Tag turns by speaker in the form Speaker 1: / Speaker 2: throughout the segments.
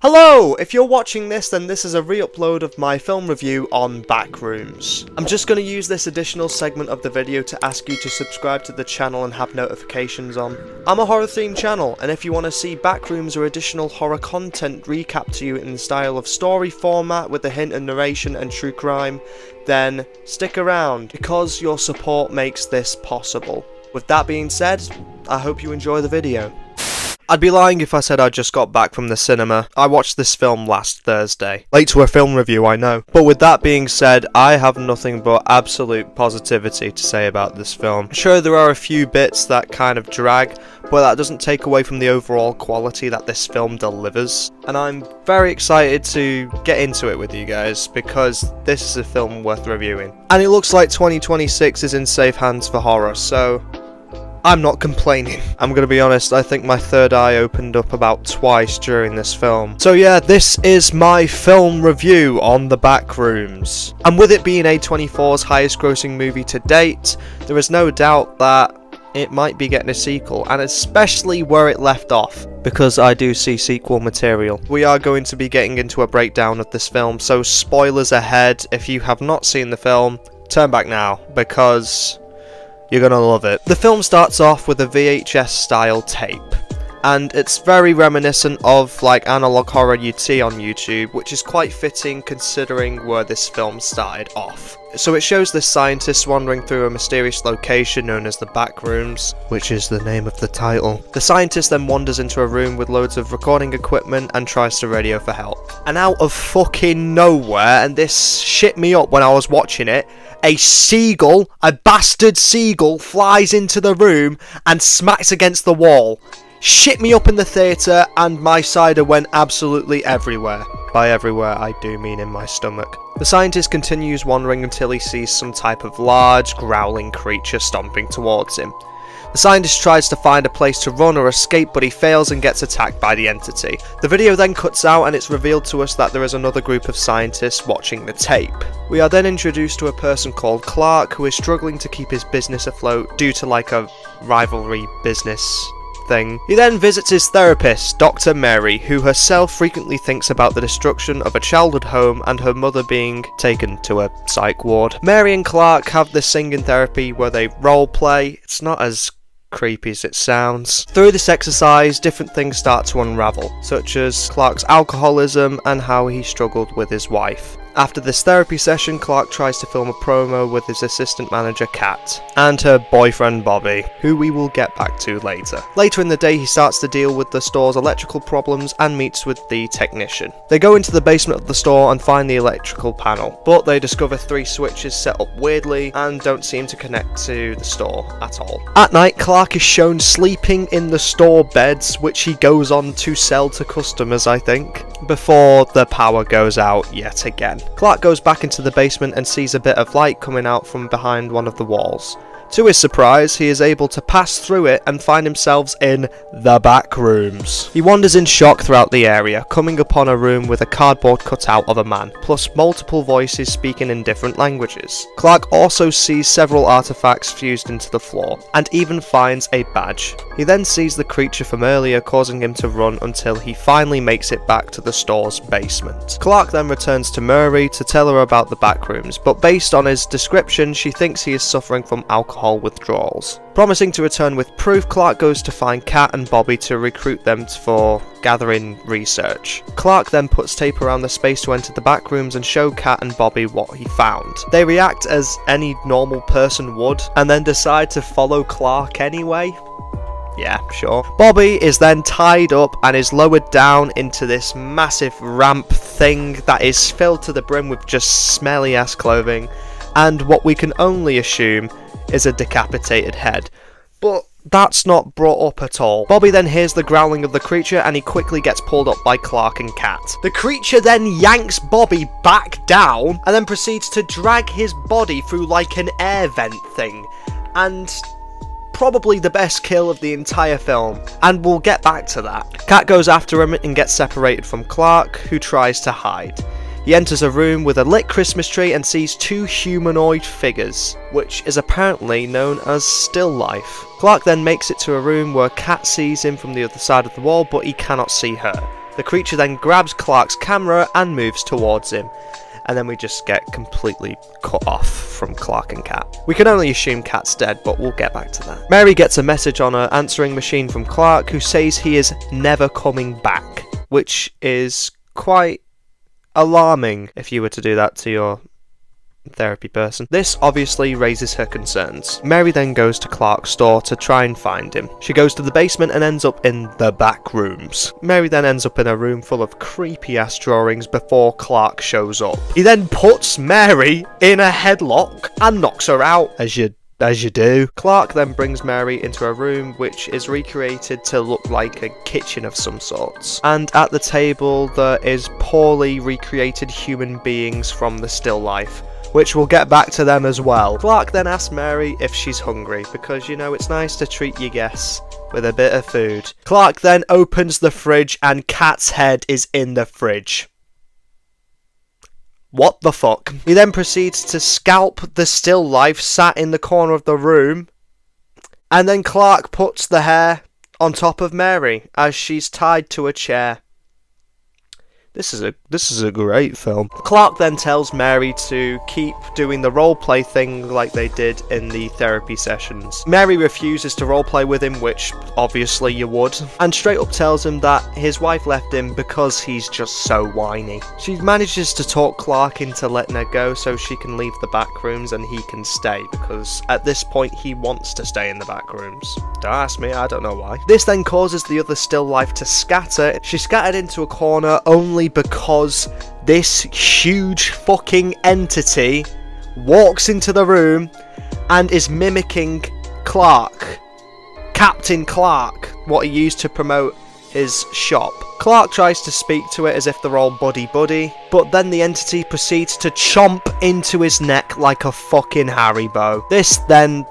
Speaker 1: Hello! If you're watching this, then this is a re-upload of my film review on Backrooms. I'm just going to use this additional segment of the video to ask you to subscribe to the channel and have notifications on. I'm a horror themed channel, and if you want to see Backrooms or additional horror content recap to you in the style of story format with a hint of narration and true crime, then stick around, because your support makes this possible. With that being said, I hope you enjoy the video. I'd be lying if I said I just got back from the cinema. I watched this film last Thursday. Late to a film review, I know. But with that being said, I have nothing but absolute positivity to say about this film. Sure, there are a few bits that kind of drag, but that doesn't take away from the overall quality that this film delivers. And I'm very excited to get into it with you guys, because this is a film worth reviewing. And it looks like 2026 is in safe hands for horror, so I'm not complaining. I'm gonna be honest, I think my third eye opened up about twice during this film. So yeah, this is my film review on The Backrooms. And with it being A24's highest grossing movie to date, there is no doubt that it might be getting a sequel, and especially where it left off, because I do see sequel material. We are going to be getting into a breakdown of this film, so spoilers ahead. If you have not seen the film, turn back now, because you're gonna love it. The film starts off with a VHS style tape, and it's very reminiscent of like analog horror you'd see on YouTube, which is quite fitting considering where this film started off. So it shows this scientist wandering through a mysterious location known as the Backrooms, which is the name of the title. The scientist then wanders into a room with loads of recording equipment and tries to radio for help. And out of fucking nowhere, and this shit me up when I was watching it, a seagull, a bastard seagull, flies into the room and smacks against the wall. Shit me up in the theatre, and my cider went absolutely everywhere. By everywhere, I do mean in my stomach. The scientist continues wandering until he sees some type of large, growling creature stomping towards him. The scientist tries to find a place to run or escape, but he fails and gets attacked by the entity. The video then cuts out, and it's revealed to us that there is another group of scientists watching the tape. We are then introduced to a person called Clark, who is struggling to keep his business afloat due to like a rivalry business thing. He then visits his therapist, Dr. Mary, who herself frequently thinks about the destruction of a childhood home and her mother being taken to a psych ward. Mary and Clark have this singing therapy where they role play. It's not as creepy as it sounds. Through this exercise, different things start to unravel, such as Clark's alcoholism and how he struggled with his wife. After this therapy session, Clark tries to film a promo with his assistant manager Kat and her boyfriend Bobby, who we will get back to later. Later in the day, he starts to deal with the store's electrical problems and meets with the technician. They go into the basement of the store and find the electrical panel, but they discover 3 switches set up weirdly and don't seem to connect to the store at all. At night, Clark is shown sleeping in the store beds, which he goes on to sell to customers, I think, before the power goes out yet again. Clark goes back into the basement and sees a bit of light coming out from behind one of the walls. To his surprise, he is able to pass through it and find himself in the Backrooms. He wanders in shock throughout the area, coming upon a room with a cardboard cutout of a man, plus multiple voices speaking in different languages. Clark also sees several artifacts fused into the floor, and even finds a badge. He then sees the creature from earlier, causing him to run until he finally makes it back to the store's basement. Clark then returns to Murray to tell her about the Backrooms, but based on his description, she thinks he is suffering from alcohol withdrawals. Promising to return with proof, Clark goes to find Kat and Bobby to recruit them for gathering research. Clark then puts tape around the space to enter the Backrooms and show Kat and Bobby what he found. They react as any normal person would, and then decide to follow Clark anyway. Yeah, sure. Bobby is then tied up and is lowered down into this massive ramp thing that is filled to the brim with just smelly ass clothing, and what we can only assume is a decapitated head. But that's not brought up at all. Bobby then hears the growling of the creature and he quickly gets pulled up by Clark and Kat. The creature then yanks Bobby back down and then proceeds to drag his body through like an air vent thing. And probably the best kill of the entire film, and we'll get back to that. Kat goes after him and gets separated from Clark, who tries to hide. He enters a room with a lit Christmas tree and sees two humanoid figures, which is apparently known as still life. Clark then makes it to a room where Kat sees him from the other side of the wall, but he cannot see her. The creature then grabs Clark's camera and moves towards him. And then we just get completely cut off from Clark and Kat. We can only assume Kat's dead, but we'll get back to that. Mary gets a message on her answering machine from Clark, who says he is never coming back, which is quite alarming if you were to do that to your therapy person. This obviously raises her concerns. Mary then goes to Clark's store to try and find him. She goes to the basement and ends up in the Backrooms. Mary then ends up in a room full of creepy ass drawings before Clark shows up. He then puts Mary in a headlock and knocks her out, as you do. Clark then brings Mary into a room which is recreated to look like a kitchen of some sorts. And at the table there is poorly recreated human beings from the still life, which we'll get back to them as well. Clark then asks Mary if she's hungry, because you know it's nice to treat your guests with a bit of food. Clark then opens the fridge and Kat's head is in the fridge. What the fuck? He then proceeds to scalp the still life sat in the corner of the room, and then Clark puts the hair on top of Mary as she's tied to a chair. This is a great film. Clark then tells Mary to keep doing the roleplay thing like they did in the therapy sessions. Mary refuses to roleplay with him, which obviously you would, and straight up tells him that his wife left him because he's just so whiny. She manages to talk Clark into letting her go so she can leave the back rooms and he can stay, because at this point he wants to stay in the back rooms. Don't ask me, I don't know why. This then causes the other still life to scatter. She's scattered into a corner only because this huge fucking entity walks into the room and is mimicking Clark. Captain Clark, what he used to promote his shop. Clark tries to speak to it as if they're all buddy-buddy, but then the entity proceeds to chomp into his neck like a fucking Haribo. This then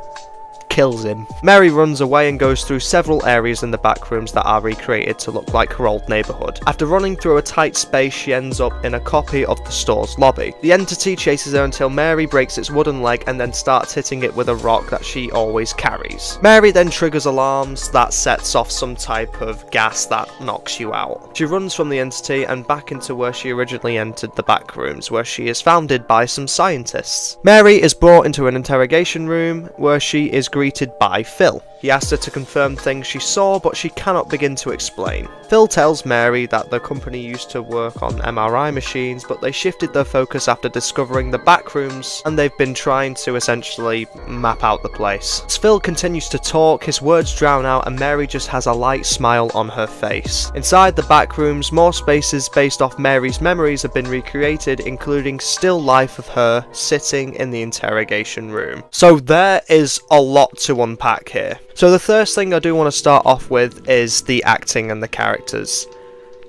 Speaker 1: kills him. Mary runs away and goes through several areas in the back rooms that are recreated to look like her old neighbourhood. After running through a tight space, she ends up in a copy of the store's lobby. The entity chases her until Mary breaks its wooden leg and then starts hitting it with a rock that she always carries. Mary then triggers alarms that sets off some type of gas that knocks you out. She runs from the entity and back into where she originally entered, the back rooms, where she is founded by some scientists. Mary is brought into an interrogation room where she is greeted by Phil. He asks her to confirm things she saw, but she cannot begin to explain. Phil tells Mary that the company used to work on MRI machines, but they shifted their focus after discovering the back rooms, and they've been trying to essentially map out the place. As Phil continues to talk, his words drown out and Mary just has a light smile on her face. Inside the back rooms, more spaces based off Mary's memories have been recreated, including still life of her sitting in the interrogation room. So there is a lot to unpack here. So the first thing I do want to start off with is the acting and the characters.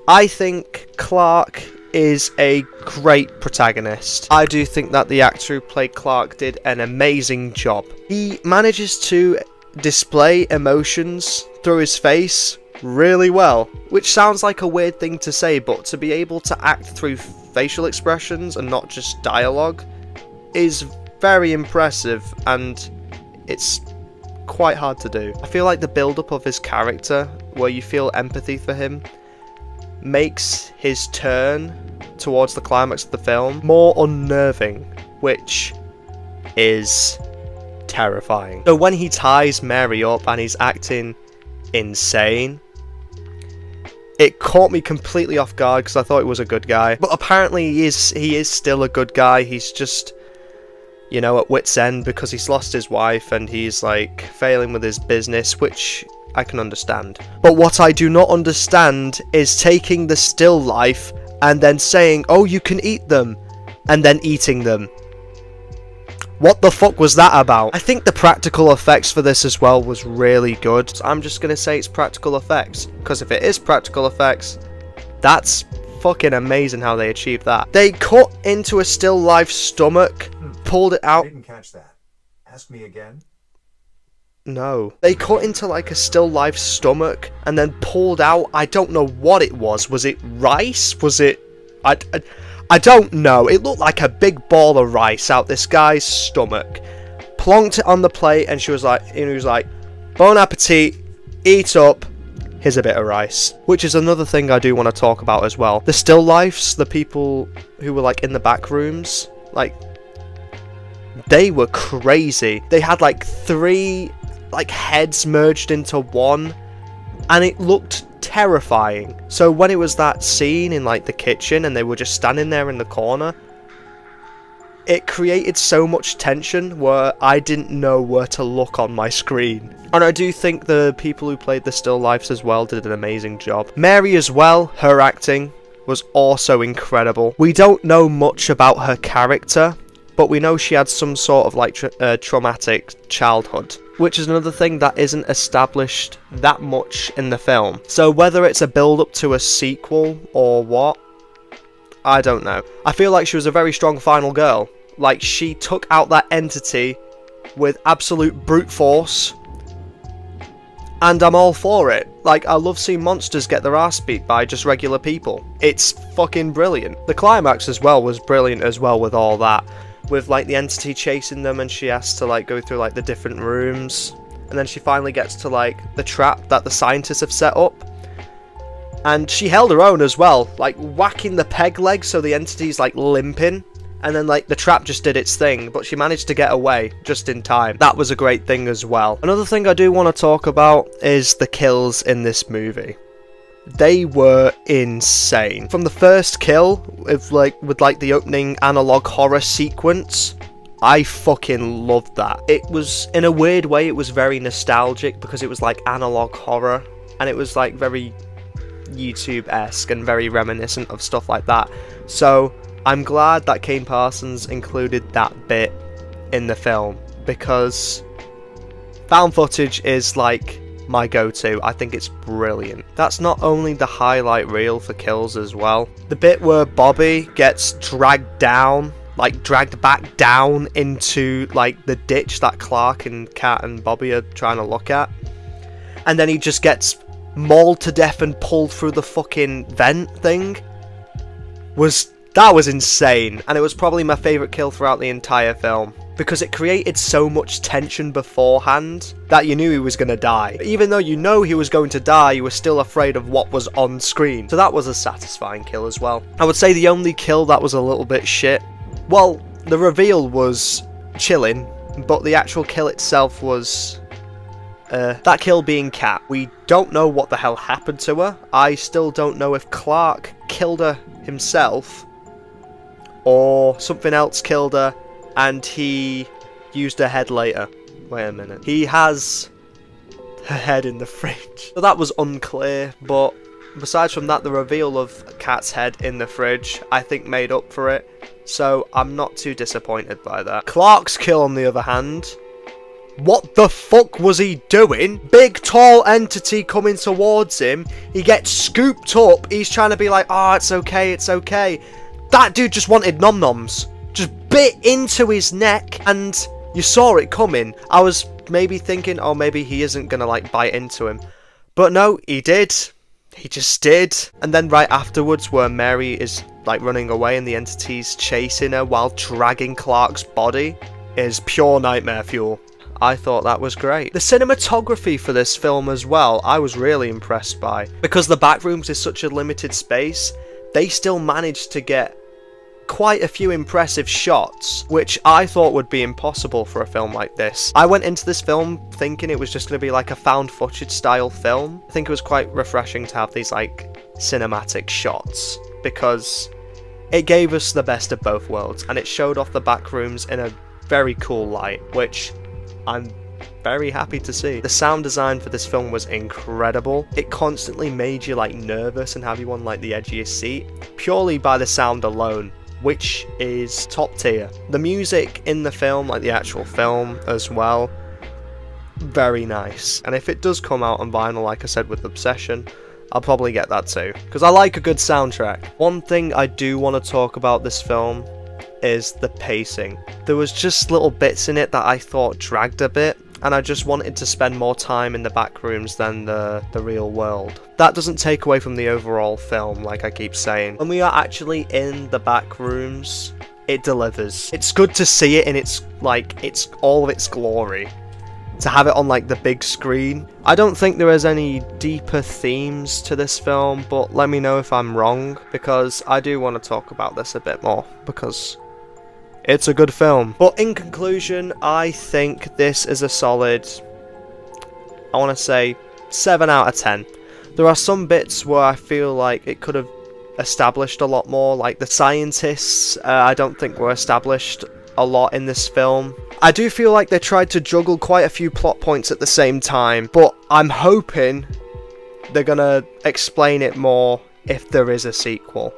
Speaker 1: I think Clark is a great protagonist. I do think that the actor who played Clark did an amazing job. He manages to display emotions through his face really well, which sounds like a weird thing to say, but to be able to act through facial expressions and not just dialogue is very impressive, and it's quite hard to do. I feel like the build-up of his character, where you feel empathy for him, makes his turn towards the climax of the film more unnerving, which is terrifying. So when he ties Mary up and he's acting insane, it caught me completely off guard because I thought he was a good guy, but apparently he is still a good guy. He's just, you know, at wit's end because he's lost his wife and he's like failing with his business, which I can understand. But what I do not understand is taking the still life and then saying, oh, you can eat them, and then eating them. What the fuck was that about? I think the practical effects for this as well was really good. So I'm just gonna say it's practical effects, because if it is practical effects, that's fucking amazing how they achieved that. They cut into a still life stomach, pulled it out.
Speaker 2: I didn't catch that. Ask me again.
Speaker 1: No. They cut into like a still life stomach and then pulled out, I don't know what it was. Was it rice? Was it... I don't know, it looked like a big ball of rice out this guy's stomach. Plonked it on the plate, and he was like, bon appetit, eat up, here's a bit of rice. Which is another thing I do want to talk about as well. The still lifes, the people who were like in the back rooms, like, they were crazy. They had like 3 like heads merged into one, and it looked terrifying. So when it was that scene in like the kitchen and they were just standing there in the corner, it created so much tension where I didn't know where to look on my screen. And I do think the people who played the still lifes as well did an amazing job. Mary as well, her acting was also incredible. We don't know much about her character, but we know she had some sort of like traumatic childhood, which is another thing that isn't established that much in the film. So whether it's a build-up to a sequel or what, I don't know. I feel like she was a very strong final girl. Like, she took out that entity with absolute brute force, and I'm all for it. Like, I love seeing monsters get their ass beat by just regular people. It's fucking brilliant. The climax as well was brilliant as well with all that. With like the entity chasing them, and she has to like go through like the different rooms, and then she finally gets to like the trap that the scientists have set up, and she held her own as well, like whacking the peg leg so the entity's like limping, and then like the trap just did its thing, but she managed to get away just in time. That was a great thing as well. Another thing I do want to talk about is the kills in this movie. They were insane. From the first kill, with the opening analog horror sequence, I fucking loved that. It was, in a weird way, it was very nostalgic because it was like analog horror, and it was like very YouTube-esque and very reminiscent of stuff like that. So I'm glad that Kane Parsons included that bit in the film, because found footage is like my go-to. I think it's brilliant. That's not only the highlight reel for kills as well. The bit where Bobby gets dragged down, like dragged back down into like the ditch that Clark and Kat and Bobby are trying to look at, and then he just gets mauled to death and pulled through the fucking vent thing, that was insane. And it was probably my favourite kill throughout the entire film, because it created so much tension beforehand that you knew he was going to die. Even though you know he was going to die, you were still afraid of what was on screen. So that was a satisfying kill as well. I would say the only kill that was a little bit shit, well, the reveal was chilling, but the actual kill itself was that kill being Kat. We don't know what the hell happened to her. I still don't know if Clark killed her himself or something else killed her and he used her head later. Wait a minute. He has her head in the fridge. So that was unclear, but besides from that, the reveal of Kat's head in the fridge, I think made up for it. So I'm not too disappointed by that. Clark's kill, on the other hand, what the fuck was he doing? Big tall entity coming towards him. He gets scooped up. He's trying to be like, oh, it's okay, it's okay. That dude just wanted nom-noms. Just bit into his neck, and you saw it coming. I was maybe thinking, oh, maybe he isn't gonna like bite into him. But no, he did. He just did. And then right afterwards, where Mary is like running away and the entity's chasing her while dragging Clark's body, is pure nightmare fuel. I thought that was great. The cinematography for this film as well, I was really impressed by. Because the Backrooms is such a limited space, they still managed to get quite a few impressive shots, which I thought would be impossible for a film like this. I went into this film thinking it was just going to be like a found footage style film. I think it was quite refreshing to have these like cinematic shots, because it gave us the best of both worlds, and it showed off the Backrooms in a very cool light, which I'm very happy to see. The sound design for this film was incredible. It constantly made you like nervous and have you on like the edge of your seat, purely by the sound alone, which is top tier. The music in the film, like the actual film as well, very nice. And if it does come out on vinyl, like I said with Obsession, I'll probably get that too, because I like a good soundtrack. One thing I do want to talk about this film is the pacing. There was just little bits in it that I thought dragged a bit. and I just wanted to spend more time in the back rooms than the real world. That doesn't take away from the overall film, like I keep saying. When we are actually in the back rooms, it delivers. It's good to see it in its all of its glory. To have it on like the big screen. I don't think there is any deeper themes to this film, but let me know if I'm wrong, because I do want to talk about this a bit more, because it's a good film. But in conclusion, I think this is a solid, I want to say 7 out of 10. There are some bits where I feel like it could have established a lot more, like the scientists, I don't think were established a lot in this film. I do feel like they tried to juggle quite a few plot points at the same time, but I'm hoping they're gonna explain it more if there is a sequel.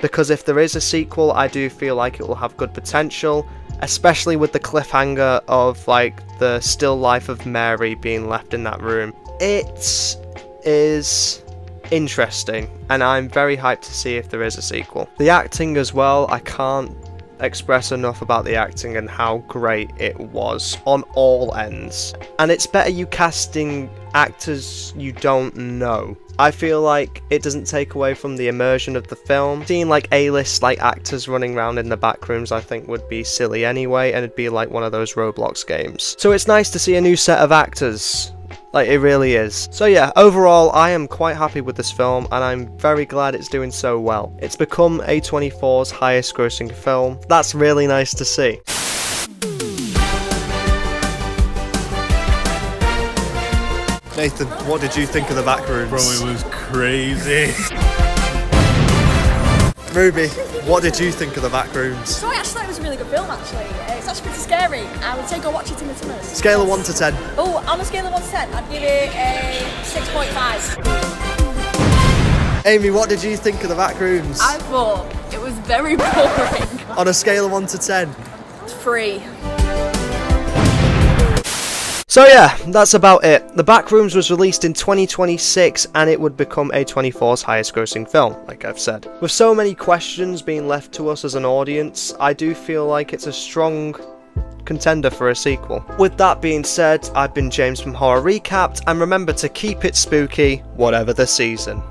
Speaker 1: Because if there is a sequel, I do feel like it will have good potential, especially with the cliffhanger of like the still life of Mary being left in that room. It is interesting, and I'm very hyped to see if there is a sequel. The acting as well, I can't express enough about the acting and how great it was on all ends. And it's better you casting actors you don't know. I feel like it doesn't take away from the immersion of the film. Seeing like A-list like actors running around in the back rooms I think would be silly anyway, and it'd be like one of those Roblox games. So it's nice to see a new set of actors. Like, it really is. So yeah, overall, I am quite happy with this film, and I'm very glad it's doing so well. It's become A24's highest grossing film. That's really nice to see. Nathan, what did you think of the Backrooms?
Speaker 3: Bro, it was crazy.
Speaker 1: Ruby, what did you think of the Backrooms?
Speaker 4: So I actually thought it was a really good film, actually. It's actually pretty scary. I would say go watch it in the cinemas.
Speaker 1: Scale of 1 to 10.
Speaker 4: Oh, on a scale of 1 to 10, I'd give it a 6.5.
Speaker 1: Amy, what did you think of the Backrooms?
Speaker 4: I thought it was very boring.
Speaker 1: On a scale of 1 to 10.
Speaker 4: 3.
Speaker 1: So yeah, that's about it. The Backrooms was released in 2026 and it would become A24's highest grossing film, like I've said. With so many questions being left to us as an audience, I do feel like it's a strong contender for a sequel. With that being said, I've been James from Horror Recapped, and remember to keep it spooky, whatever the season.